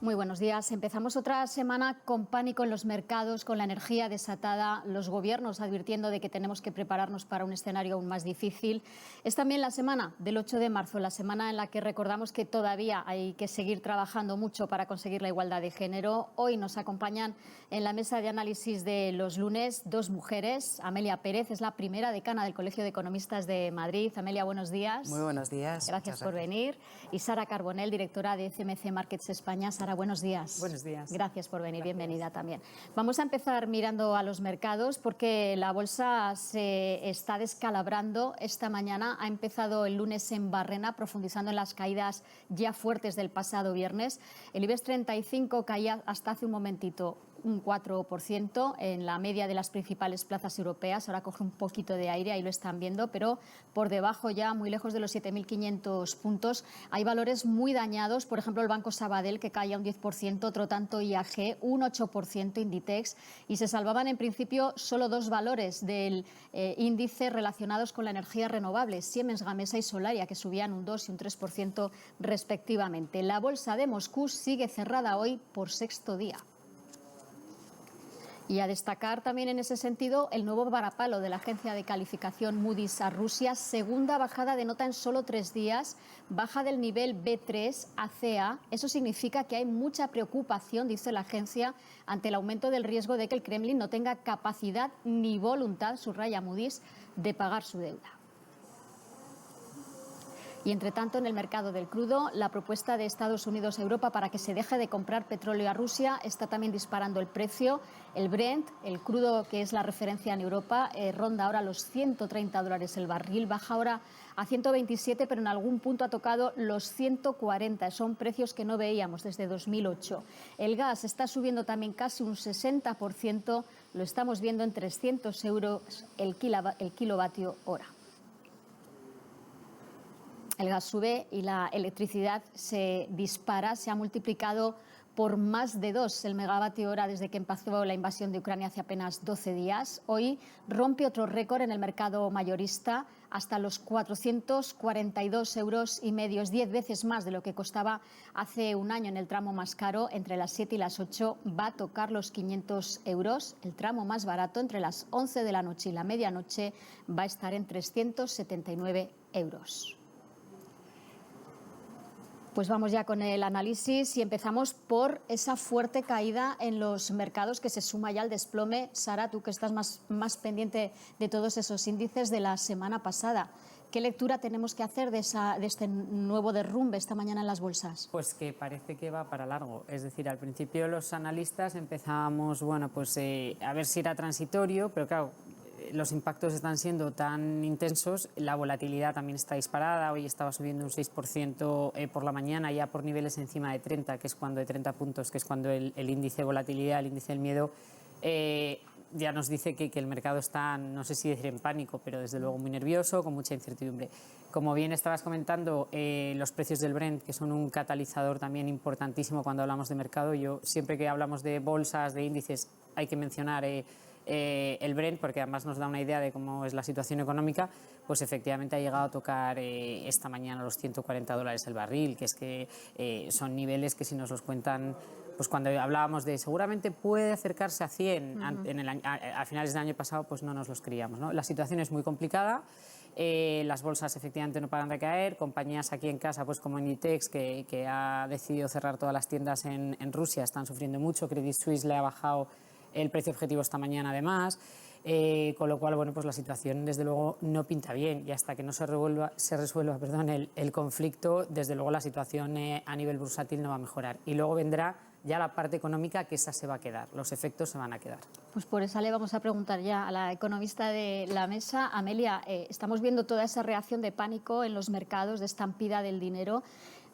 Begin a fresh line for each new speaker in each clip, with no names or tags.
Muy buenos días. Empezamos otra semana con pánico en los mercados, con la energía desatada, los gobiernos advirtiendo de que tenemos que prepararnos para un escenario aún más difícil. Es también la semana del 8 de marzo, la semana en la que recordamos que todavía hay que seguir trabajando mucho para conseguir la igualdad de género. Hoy nos acompañan en la mesa de análisis de los lunes dos mujeres. Amelia Pérez es la primera decana del Colegio de Economistas de Madrid. Amelia, buenos días.
Muy buenos días.
Gracias por venir. Y Sara Carbonell, directora de CMC Markets España. Sara, buenos días.
Buenos días.
Gracias por venir,
Gracias.
Bienvenida también. Vamos a empezar mirando a los mercados porque la bolsa se está descalabrando. Esta mañana ha empezado el lunes en Barrena, profundizando en las caídas ya fuertes del pasado viernes. El IBEX 35 caía hasta hace un momentito un 4% en la media de las principales plazas europeas. Ahora coge un poquito de aire, ahí lo están viendo, pero por debajo ya, muy lejos de los 7.500 puntos. Hay valores muy dañados, por ejemplo el Banco Sabadell que caía un 10%, otro tanto IAG, un 8% Inditex, y se salvaban en principio solo dos valores del índice relacionados con la energía renovable, Siemens Gamesa y Solaria, que subían un 2 y un 3% respectivamente. La bolsa de Moscú sigue cerrada hoy por sexto día. Y a destacar también en ese sentido el nuevo varapalo de la agencia de calificación Moody's a Rusia, segunda bajada de nota en solo 3 días, baja del nivel B3 a CA. Eso significa que hay mucha preocupación, dice la agencia, ante el aumento del riesgo de que el Kremlin no tenga capacidad ni voluntad, subraya Moody's, de pagar su deuda. Y entre tanto, en el mercado del crudo, la propuesta de Estados Unidos a Europa para que se deje de comprar petróleo a Rusia está también disparando el precio. El Brent, el crudo que es la referencia en Europa, ronda ahora los $130 el barril, baja ahora a 127, pero en algún punto ha tocado los 140. Son precios que no veíamos desde 2008. El gas está subiendo también casi un 60%, lo estamos viendo en 300 euros el kilovatio hora. El gas sube y la electricidad se dispara, se ha multiplicado por más de 2 el megavatio hora desde que empezó la invasión de Ucrania hace apenas 12 días. Hoy rompe otro récord en el mercado mayorista hasta los 442 euros y medio, 10 veces más de lo que costaba hace un año en el tramo más caro. Entre las 7 y las 8 va a tocar los 500 euros. El tramo más barato entre las 11 de la noche y la medianoche va a estar en 379 euros. Pues vamos ya con el análisis y empezamos por esa fuerte caída en los mercados que se suma ya al desplome. Sara, tú que estás más pendiente de todos esos índices de la semana pasada, ¿qué lectura tenemos que hacer de este nuevo derrumbe esta mañana en las bolsas?
Pues que parece que va para largo. Es decir, al principio los analistas empezábamos, a ver si era transitorio, pero claro, los impactos están siendo tan intensos, la volatilidad también está disparada. Hoy estaba subiendo un 6% por la mañana, ya por niveles encima de 30, que es cuando de 30 puntos, que es cuando el índice de volatilidad, el índice del miedo, ya nos dice que el mercado está, no sé si decir en pánico, pero desde luego muy nervioso, con mucha incertidumbre. Como bien estabas comentando, los precios del Brent, que son un catalizador también importantísimo cuando hablamos de mercado. Yo siempre que hablamos de bolsas, de índices, hay que mencionar el Brent, porque además nos da una idea de cómo es la situación económica. Pues efectivamente ha llegado a tocar esta mañana los $140 el barril, que es que son niveles que si nos los cuentan, pues cuando hablábamos de seguramente puede acercarse a 100 a finales del año pasado, pues no nos los creíamos, ¿no? La situación es muy complicada. Las bolsas efectivamente no paran de caer. Compañías aquí en casa, pues como Inditex, que ha decidido cerrar todas las tiendas en Rusia, están sufriendo mucho. Credit Suisse le ha bajado el precio objetivo esta mañana además, con lo cual pues la situación desde luego no pinta bien, y hasta que no se resuelva el conflicto, desde luego la situación a nivel bursátil no va a mejorar. Y luego vendrá ya la parte económica, que esa se va a quedar, los efectos se van a quedar.
Pues por esa le vamos a preguntar ya a la economista de la mesa. Amelia, estamos viendo toda esa reacción de pánico en los mercados, de estampida del dinero.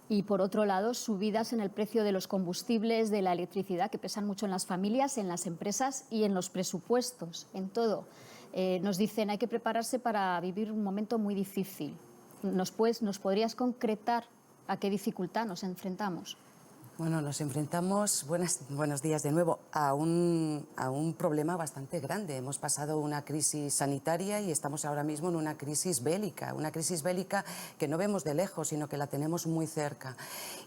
Y por otro lado, subidas en el precio de los combustibles, de la electricidad, que pesan mucho en las familias, en las empresas y en los presupuestos, en todo. Nos dicen hay que prepararse para vivir un momento muy difícil. ¿Nos podrías concretar a qué dificultad nos enfrentamos?
Bueno, nos enfrentamos, buenos días de nuevo, a un problema bastante grande. Hemos pasado una crisis sanitaria y estamos ahora mismo en una crisis bélica que no vemos de lejos, sino que la tenemos muy cerca.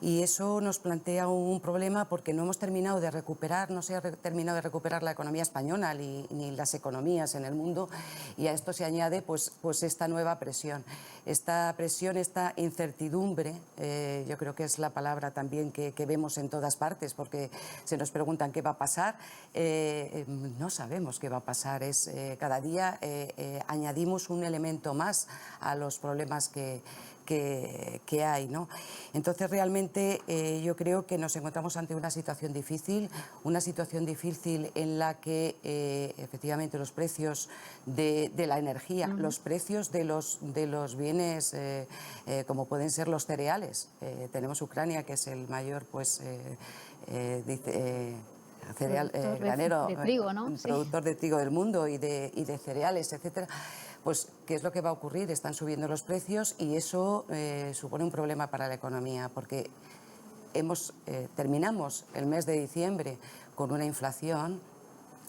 Y eso nos plantea un problema porque no hemos terminado de recuperar, no se ha terminado de recuperar la economía española ni las economías en el mundo, y a esto se añade pues esta nueva presión. Esta presión, esta incertidumbre, yo creo que es la palabra también que vemos en todas partes, porque se nos preguntan qué va a pasar. No sabemos qué va a pasar. Cada día añadimos un elemento más a los problemas que hay, ¿no? Entonces, realmente yo creo que nos encontramos ante una situación difícil en la que efectivamente los precios de la energía, los precios de los bienes como pueden ser los cereales. Tenemos Ucrania, que es el mayor granero,
de trigo, ¿no?
productor de trigo del mundo y de cereales, etcétera. Pues, ¿qué es lo que va a ocurrir? Están subiendo los precios y eso supone un problema para la economía, porque terminamos el mes de diciembre con una inflación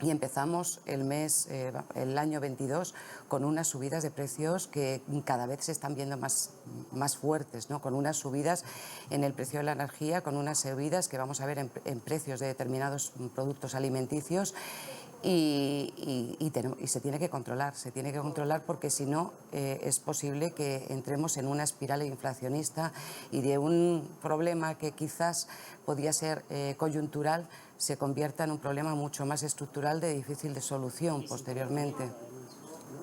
y empezamos el año 22 con unas subidas de precios que cada vez se están viendo más fuertes, ¿no? Con unas subidas en el precio de la energía, con unas subidas que vamos a ver en precios de determinados productos alimenticios. Y se tiene que controlar porque si no es posible que entremos en una espiral inflacionista y de un problema que quizás podía ser coyuntural se convierta en un problema mucho más estructural de difícil de solución posteriormente.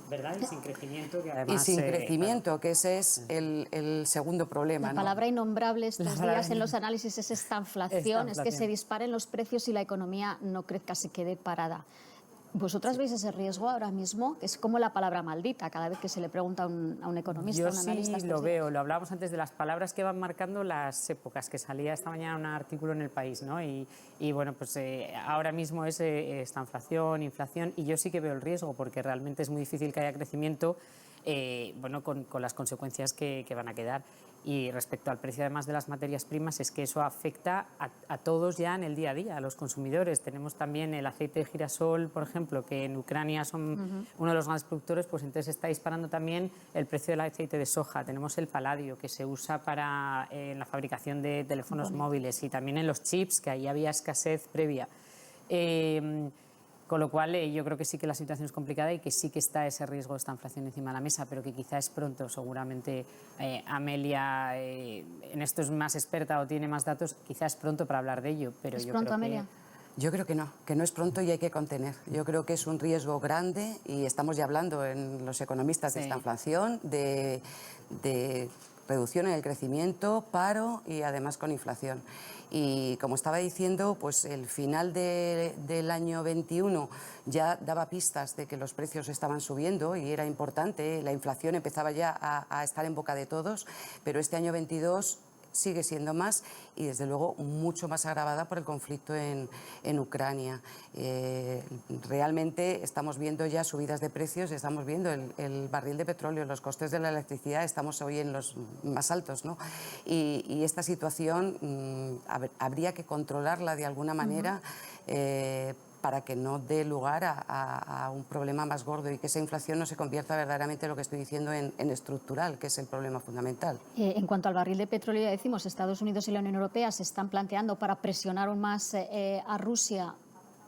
¿Verdad? Y sin crecimiento, que además...
Y sin crecimiento, que ese es el segundo problema.
La palabra innombrable estos días en los análisis es esta inflación, es que se disparen los precios y la economía no crezca, se quede parada. ¿Vosotras veis ese riesgo ahora mismo? Es como la palabra maldita cada vez que se le pregunta a un economista, a un analista.
Yo sí lo veo, lo hablábamos antes de las palabras que van marcando las épocas, que salía esta mañana un artículo en El País, ¿no? Y bueno, pues ahora mismo es esta inflación, y yo sí que veo el riesgo, porque realmente es muy difícil que haya crecimiento, bueno, con las consecuencias que van a quedar. Y respecto al precio además de las materias primas, es que eso afecta a todos ya en el día a día, a los consumidores. Tenemos también el aceite de girasol, por ejemplo, que en Ucrania son uno de los grandes productores, pues entonces está disparando también el precio del aceite de soja. Tenemos el paladio, que se usa para la fabricación de teléfonos móviles, y también en los chips, que ahí había escasez previa. Con lo cual, yo creo que sí que la situación es complicada y que sí que está ese riesgo de esta inflación encima de la mesa, pero que quizá es pronto. Seguramente Amelia en esto es más experta o tiene más datos, quizá es pronto para hablar de ello. Pero
¿Es
yo
pronto,
creo
Amelia?
Yo creo que no es pronto y hay que contener. Yo creo que es un riesgo grande y estamos ya hablando en los economistas de esta inflación, de reducción en el crecimiento, paro y además con inflación. Y como estaba diciendo, pues el final del año 21 ya daba pistas de que los precios estaban subiendo y era importante, la inflación empezaba ya a estar en boca de todos, pero este año 22 sigue siendo más y desde luego mucho más agravada por el conflicto en Ucrania. Realmente estamos viendo ya subidas de precios, estamos viendo el barril de petróleo, los costes de la electricidad, estamos hoy en los más altos, ¿no? Y esta situación habría que controlarla de alguna manera para que no dé lugar a un problema más gordo y que esa inflación no se convierta verdaderamente, lo que estoy diciendo, en estructural, que es el problema fundamental.
En cuanto al barril de petróleo, ya decimos, Estados Unidos y la Unión Europea se están planteando para presionar aún más a Rusia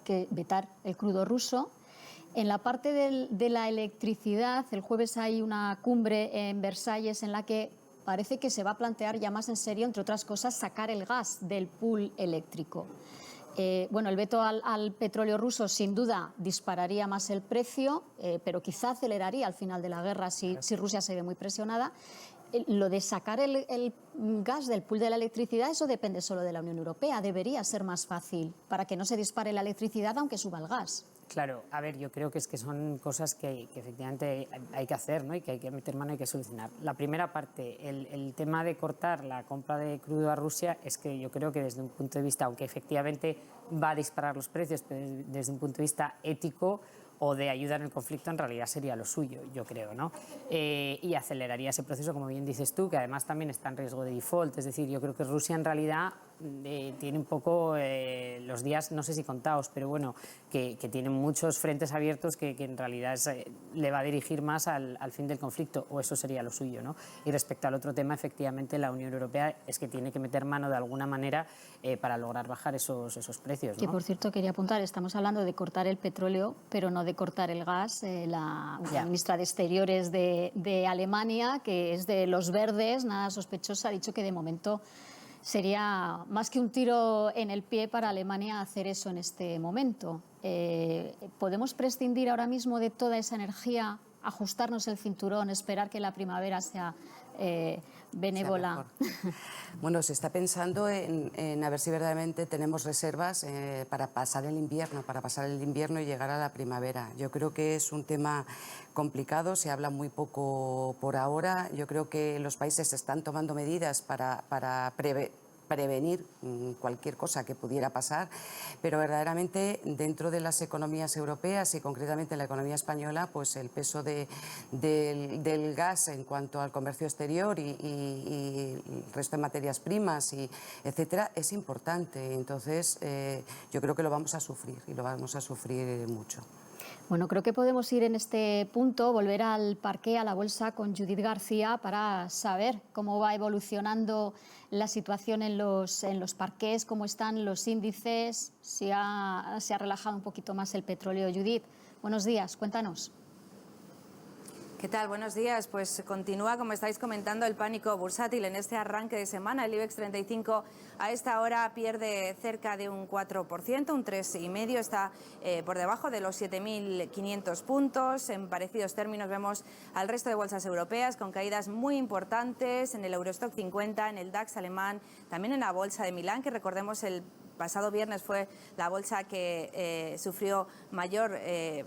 que vetar el crudo ruso. En la parte de la electricidad, el jueves hay una cumbre en Versalles en la que parece que se va a plantear ya más en serio, entre otras cosas, sacar el gas del pool eléctrico. Bueno, el veto al petróleo ruso sin duda dispararía más el precio, pero quizá aceleraría al final de la guerra si Rusia se ve muy presionada. Lo de sacar el gas del pool de la electricidad, eso depende solo de la Unión Europea. Debería ser más fácil para que no se dispare la electricidad aunque suba el gas.
Claro, a ver, yo creo que son cosas que efectivamente hay que hacer, ¿no? Y que hay que meter mano y hay que solucionar. La primera parte, el tema de cortar la compra de crudo a Rusia, es que yo creo que desde un punto de vista, aunque efectivamente va a disparar los precios, pero desde un punto de vista ético o de ayuda en el conflicto, en realidad sería lo suyo, yo creo, ¿no? Y aceleraría ese proceso, como bien dices tú, que además también está en riesgo de default. Es decir, yo creo que Rusia en realidad tiene un poco los días, no sé si contados, pero bueno, que tiene muchos frentes abiertos que en realidad le va a dirigir más al fin del conflicto, o eso sería lo suyo, ¿no? Y respecto al otro tema, efectivamente, la Unión Europea es que tiene que meter mano de alguna manera para lograr bajar esos precios, ¿no?
Que, por cierto, quería apuntar, estamos hablando de cortar el petróleo, pero no de cortar el gas. La ministra de Exteriores de Alemania, que es de los verdes, nada sospechosa, ha dicho que de momento sería más que un tiro en el pie para Alemania hacer eso en este momento. ¿Podemos prescindir ahora mismo de toda esa energía, ajustarnos el cinturón, esperar que la primavera sea benévola?
Bueno, se está pensando en a ver si verdaderamente tenemos reservas para pasar el invierno y llegar a la primavera. Yo creo que es un tema complicado, se habla muy poco por ahora. Yo creo que los países están tomando medidas para prevenir cualquier cosa que pudiera pasar, pero verdaderamente dentro de las economías europeas y concretamente en la economía española, pues el peso del gas en cuanto al comercio exterior y el resto de materias primas y etcétera es importante. Entonces yo creo que lo vamos a sufrir y lo vamos a sufrir mucho.
Bueno, creo que podemos ir en este punto, volver al parqué, a la bolsa, con Judith García para saber cómo va evolucionando la situación en los parqués, cómo están los índices, si se ha relajado un poquito más el petróleo. Judith, buenos días, cuéntanos.
¿Qué tal? Buenos días. Pues continúa, como estáis comentando, el pánico bursátil en este arranque de semana. El IBEX 35 a esta hora pierde cerca de un 4%, un 3,5%. Está por debajo de los 7.500 puntos. En parecidos términos vemos al resto de bolsas europeas con caídas muy importantes en el Eurostock 50, en el DAX alemán, también en la bolsa de Milán, que recordemos el pasado viernes fue la bolsa que sufrió mayor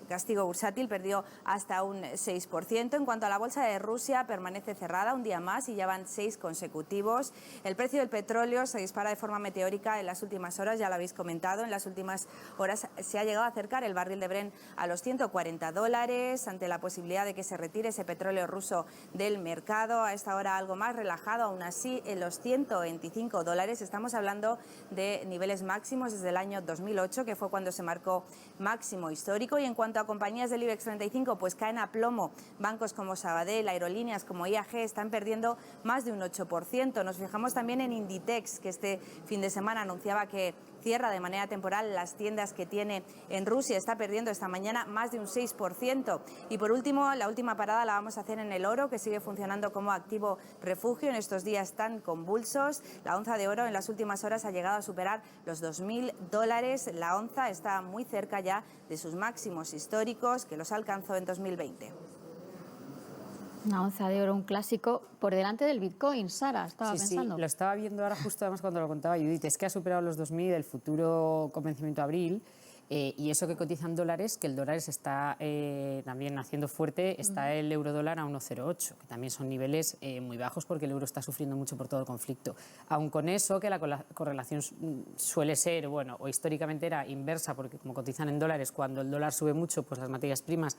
castigo bursátil, perdió hasta un 6%. En cuanto a la bolsa de Rusia, permanece cerrada un día más y ya van 6 consecutivos. El precio del petróleo se dispara de forma meteórica en las últimas horas, ya lo habéis comentado. En las últimas horas se ha llegado a acercar el barril de Brent a los $140 ante la posibilidad de que se retire ese petróleo ruso del mercado. A esta hora algo más relajado, aún así en los $125. Estamos hablando de niveles máximos desde el año 2008, que fue cuando se marcó máximo histórico. Y en cuanto a compañías del IBEX 35, pues caen a plomo. Bancos como Sabadell, aerolíneas como IAG están perdiendo más de un 8%. Nos fijamos también en Inditex, que este fin de semana anunciaba que cierra de manera temporal las tiendas que tiene en Rusia. Está perdiendo esta mañana más de un 6%. Y por último, la última parada la vamos a hacer en el oro, que sigue funcionando como activo refugio en estos días tan convulsos. La onza de oro en las últimas horas ha llegado a superar los $2.000. La onza está muy cerca ya de sus máximos históricos, que los alcanzó en 2020.
Una onza de oro, un clásico, por delante del Bitcoin. Sara, estaba pensando.
Sí, lo estaba viendo ahora justo además cuando lo contaba Judith. Es que ha superado los 2.000 el futuro con vencimiento abril. Y eso que cotiza en dólares, que el dólar se está también haciendo fuerte, está el euro-dólar a 1,08, que también son niveles muy bajos porque el euro está sufriendo mucho por todo el conflicto. Aun con eso, que la correlación suele ser, bueno, o históricamente era inversa, porque como cotizan en dólares, cuando el dólar sube mucho, pues las materias primas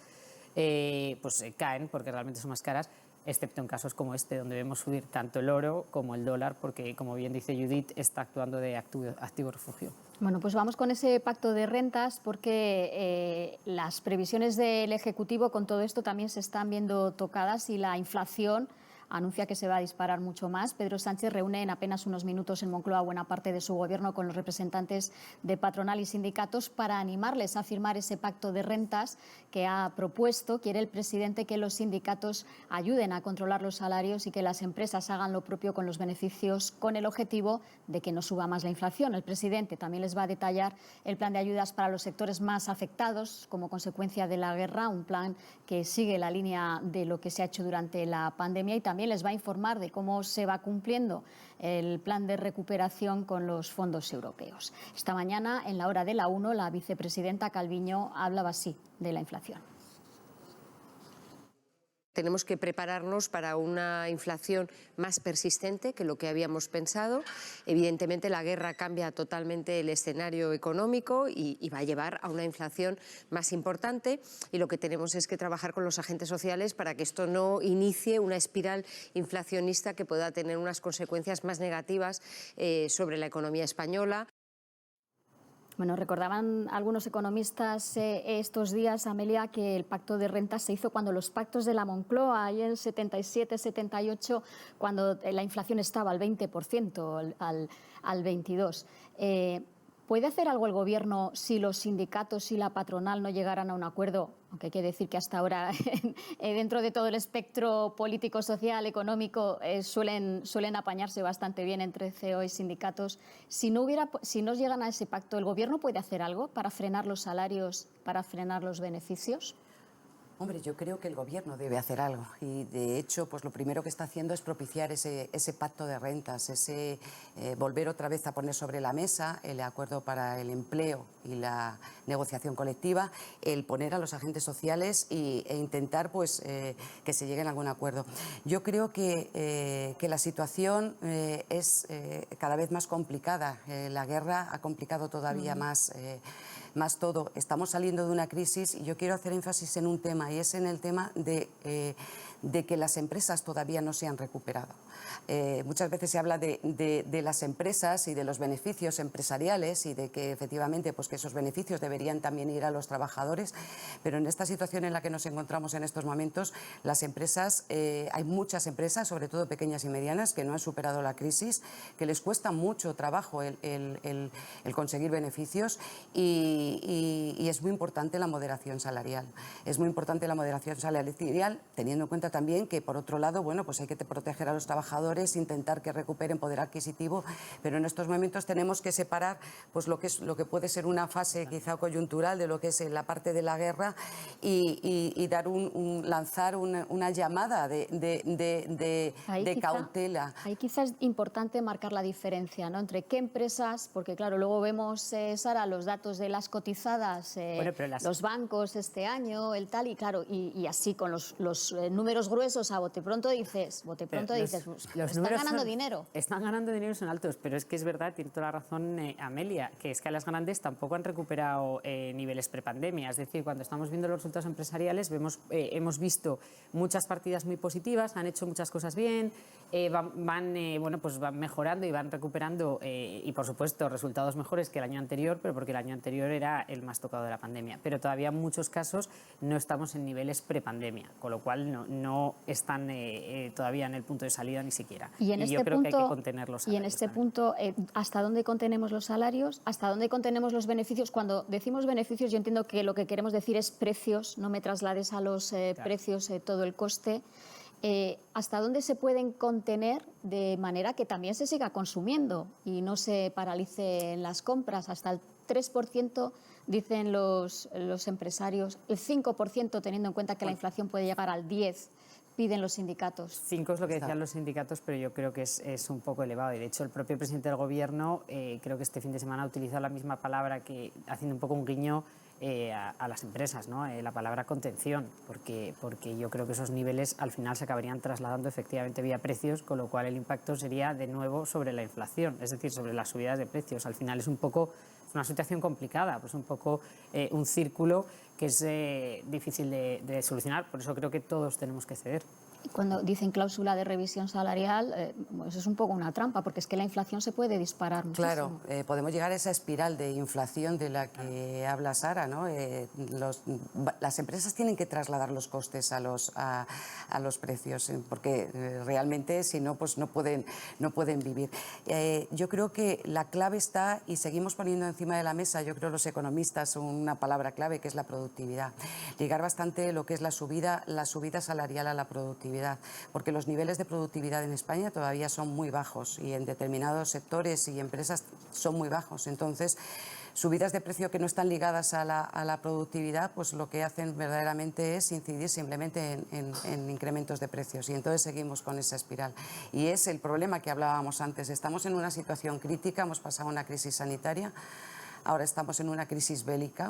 caen porque realmente son más caras, excepto en casos como este, donde vemos subir tanto el oro como el dólar, porque, como bien dice Judith, está actuando de activo refugio.
Bueno, pues vamos con ese pacto de rentas, porque las previsiones del Ejecutivo con todo esto también se están viendo tocadas y la inflación anuncia que se va a disparar mucho más. Pedro Sánchez reúne en apenas unos minutos en Moncloa buena parte de su gobierno con los representantes de patronal y sindicatos para animarles a firmar ese pacto de rentas que ha propuesto. Quiere el presidente que los sindicatos ayuden a controlar los salarios y que las empresas hagan lo propio con los beneficios, con el objetivo de que no suba más la inflación. El presidente también les va a detallar el plan de ayudas para los sectores más afectados como consecuencia de la guerra, un plan que sigue la línea de lo que se ha hecho durante la pandemia, y también les va a informar de cómo se va cumpliendo el plan de recuperación con los fondos europeos. Esta mañana, en la hora de la 1, la vicepresidenta Calviño hablaba así de la inflación.
Tenemos que prepararnos para una inflación más persistente que lo que habíamos pensado. Evidentemente, la guerra cambia totalmente el escenario económico y va a llevar a una inflación más importante, y lo que tenemos es que trabajar con los agentes sociales para que esto no inicie una espiral inflacionista que pueda tener unas consecuencias más negativas sobre la economía española.
Bueno, recordaban algunos economistas estos días, Amelia, que el pacto de rentas se hizo cuando los pactos de la Moncloa, ahí en 77, 78, cuando la inflación estaba al 20%, al 22%. ¿Puede hacer algo el Gobierno si los sindicatos y la patronal no llegaran a un acuerdo? Aunque hay que decir que hasta ahora, dentro de todo el espectro político, social, económico, suelen apañarse bastante bien entre CEO y sindicatos. Si no llegan a ese pacto, ¿el Gobierno puede hacer algo para frenar los salarios, para frenar los beneficios?
Hombre, yo creo que el Gobierno debe hacer algo y, de hecho, pues lo primero que está haciendo es propiciar ese pacto de rentas, volver otra vez a poner sobre la mesa el acuerdo para el empleo y la negociación colectiva, el poner a los agentes sociales e intentar pues, que se llegue a algún acuerdo. Yo creo que la situación es cada vez más complicada. La guerra ha complicado todavía más todo. Estamos saliendo de una crisis y yo quiero hacer énfasis en un tema, y es en el tema de que las empresas todavía no se han recuperado. Muchas veces se habla de las empresas y de los beneficios empresariales y de que efectivamente pues, que esos beneficios deberían también ir a los trabajadores, pero en esta situación en la que nos encontramos en estos momentos, las empresas, hay muchas empresas, sobre todo pequeñas y medianas, que no han superado la crisis, que les cuesta mucho trabajo el conseguir beneficios, y es muy importante la moderación salarial. Es muy importante la moderación salarial, teniendo en cuenta también que, por otro lado, bueno, pues hay que proteger a los trabajadores, intentar que recuperen poder adquisitivo, pero en estos momentos tenemos que separar pues, lo que puede ser una fase quizá coyuntural de lo que es la parte de la guerra y lanzar una llamada de cautela.
Ahí quizás es importante marcar la diferencia, ¿no?, entre qué empresas, porque claro, luego vemos, Sara, los datos de las cotizadas, los bancos este año, el tal, y claro, y así con los números gruesos a bote pronto dices, están ganando dinero.
Están ganando dinero, son altos, pero es que es verdad, tiene toda la razón Amelia, que es que a las grandes tampoco han recuperado niveles prepandemia. Es decir, cuando estamos viendo los resultados empresariales hemos visto muchas partidas muy positivas, han hecho muchas cosas bien, van mejorando y van recuperando y por supuesto resultados mejores que el año anterior, pero porque el año anterior era el más tocado de la pandemia. Pero todavía en muchos casos no estamos en niveles prepandemia, con lo cual no están todavía en el punto de salida ni siquiera. Yo creo que hay que contener los salarios.
Y en este punto, ¿hasta dónde contenemos los salarios? ¿Hasta dónde contenemos los beneficios? Cuando decimos beneficios, yo entiendo que lo que queremos decir es precios, no me traslades a los precios todo el coste. ¿Hasta dónde se pueden contener de manera que también se siga consumiendo y no se paralicen las compras? Hasta el 3%, dicen los empresarios, el 5%, teniendo en cuenta que la inflación puede llegar al 10%, piden los sindicatos.
5 es lo que decían los sindicatos, pero yo creo que es un poco elevado. Y de hecho, el propio presidente del Gobierno, creo que este fin de semana ha utilizado la misma palabra, que haciendo un poco un guiño a las empresas, ¿no? La palabra contención, porque yo creo que esos niveles al final se acabarían trasladando efectivamente vía precios, con lo cual el impacto sería de nuevo sobre la inflación, es decir, sobre las subidas de precios. Al final es una situación complicada, pues un poco un círculo que es difícil de solucionar, por eso creo que todos tenemos que ceder.
Cuando dicen cláusula de revisión salarial, eso es un poco una trampa, porque es que la inflación se puede disparar muchísimo.
Claro, podemos llegar a esa espiral de inflación de la que habla Sara, ¿no? Las empresas tienen que trasladar los costes a los precios, porque realmente si no, pues no pueden vivir. Yo creo que la clave está, y seguimos poniendo encima de la mesa, yo creo los economistas, una palabra clave que es la productividad. Ligar bastante lo que es la subida salarial a la productividad, porque los niveles de productividad en España todavía son muy bajos y en determinados sectores y empresas son muy bajos. Entonces, subidas de precio que no están ligadas a la productividad, pues lo que hacen verdaderamente es incidir simplemente en incrementos de precios, y entonces seguimos con esa espiral. Y es el problema que hablábamos antes. Estamos en una situación crítica, hemos pasado una crisis sanitaria, ahora estamos en una crisis bélica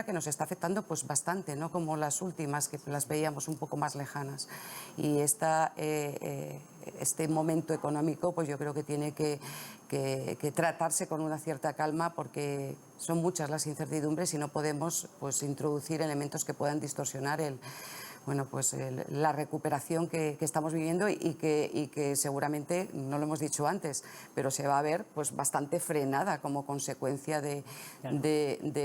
que nos está afectando pues bastante, no como las últimas que las veíamos un poco más lejanas. Y este momento económico pues yo creo que tiene que tratarse con una cierta calma, porque son muchas las incertidumbres y no podemos pues introducir elementos que puedan distorsionar la recuperación que estamos viviendo y que seguramente, no lo hemos dicho antes, pero se va a ver pues bastante frenada como consecuencia de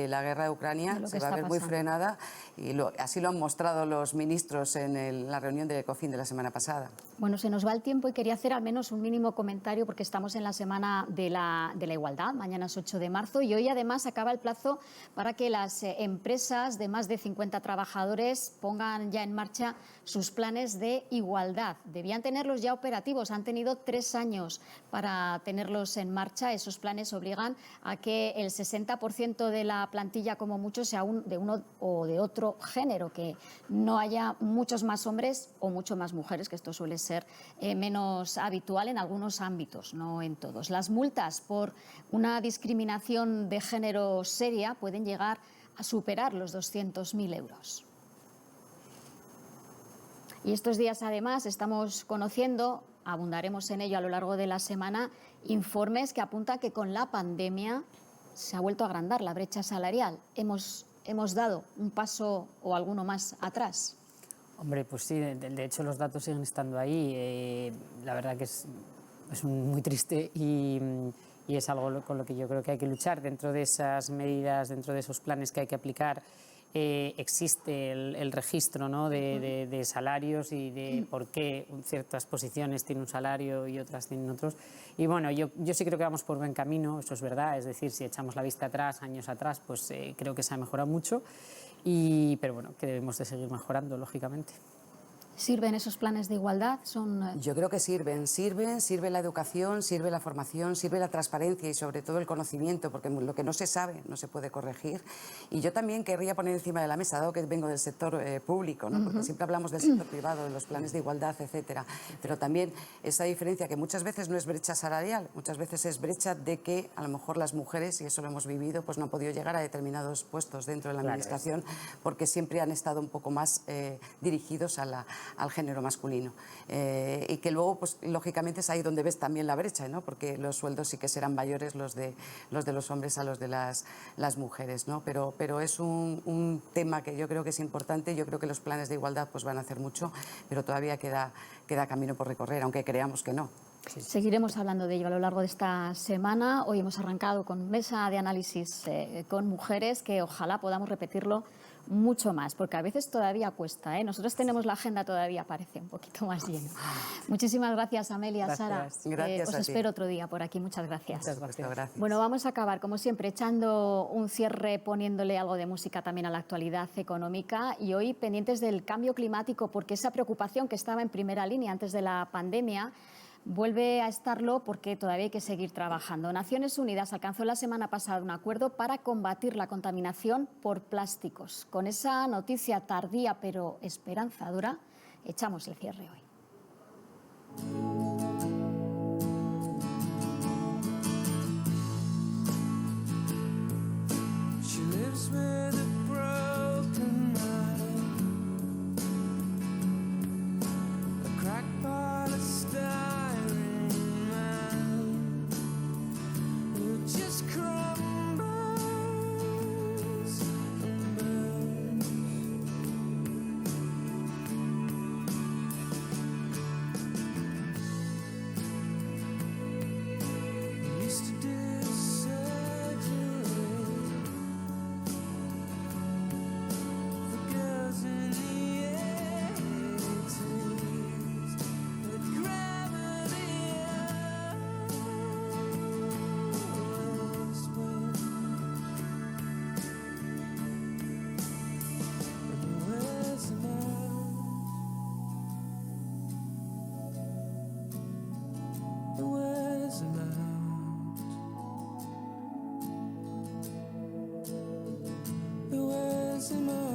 la guerra de Ucrania. Se va a ver muy frenada, y así lo han mostrado los ministros en la reunión del ECOFIN de la semana pasada.
Bueno, se nos va el tiempo y quería hacer al menos un mínimo comentario, porque estamos en la Semana de la Igualdad. Mañana es 8 de marzo y hoy además acaba el plazo para que las empresas de más de 50 trabajadores pongan ya en marcha sus planes de igualdad. Debían tenerlos ya operativos, han tenido 3 años para tenerlos en marcha. Esos planes obligan a que el 60% de la plantilla, como mucho, sea de uno o de otro género, que no haya muchos más hombres o mucho más mujeres, que esto suele ser menos habitual en algunos ámbitos, no en todos. Las multas por una discriminación de género seria pueden llegar a superar los 200.000 euros. Y estos días, además, estamos conociendo, abundaremos en ello a lo largo de la semana, informes que apuntan que con la pandemia se ha vuelto a agrandar la brecha salarial. ¿Hemos dado un paso o alguno más atrás?
Hombre, pues sí, de hecho los datos siguen estando ahí. La verdad que es muy triste y es algo con lo que yo creo que hay que luchar. Dentro de esas medidas, dentro de esos planes que hay que aplicar, existe el registro, ¿no?, de salarios y de por qué ciertas posiciones tienen un salario y otras tienen otros. Y bueno, yo sí creo que vamos por buen camino, eso es verdad. Es decir, si echamos la vista atrás, años atrás, pues creo que se ha mejorado mucho. Pero bueno, que debemos de seguir mejorando, lógicamente.
¿Sirven esos planes de igualdad?
Yo creo que sirve la educación, sirve la formación, sirve la transparencia y sobre todo el conocimiento, porque lo que no se sabe no se puede corregir. Y yo también querría poner encima de la mesa, dado que vengo del sector público, ¿no? Porque siempre hablamos del sector privado, de los planes de igualdad, etcétera, pero también esa diferencia que muchas veces no es brecha salarial, muchas veces es brecha de que a lo mejor las mujeres, y eso lo hemos vivido, pues no han podido llegar a determinados puestos dentro de la administración, porque siempre han estado un poco más dirigidos al género masculino, y que luego pues lógicamente es ahí donde ves también la brecha, ¿no? Porque los sueldos sí que serán mayores los de los hombres a los de las mujeres, ¿no? Pero es un tema que yo creo que es importante. Yo creo que los planes de igualdad pues van a hacer mucho, pero todavía queda camino por recorrer, aunque creamos que no.
Seguiremos hablando de ello a lo largo de esta semana. Hoy hemos arrancado con mesa de análisis con mujeres, que ojalá podamos repetirlo mucho más, porque a veces todavía cuesta, ¿eh? Nosotros tenemos la agenda todavía, parece, un poquito más llena. Muchísimas gracias, Amelia,
gracias.
Sara.
Gracias
os
a ti.
espero otro día por aquí. Muchas gracias.
Muchas gracias.
Bueno, vamos a acabar, como siempre, echando un cierre, poniéndole algo de música también a la actualidad económica, y hoy pendientes del cambio climático, porque esa preocupación que estaba en primera línea antes de la pandemia vuelve a estarlo, porque todavía hay que seguir trabajando. Naciones Unidas alcanzó la semana pasada un acuerdo para combatir la contaminación por plásticos. Con esa noticia tardía pero esperanzadora, echamos el cierre hoy.
The words in my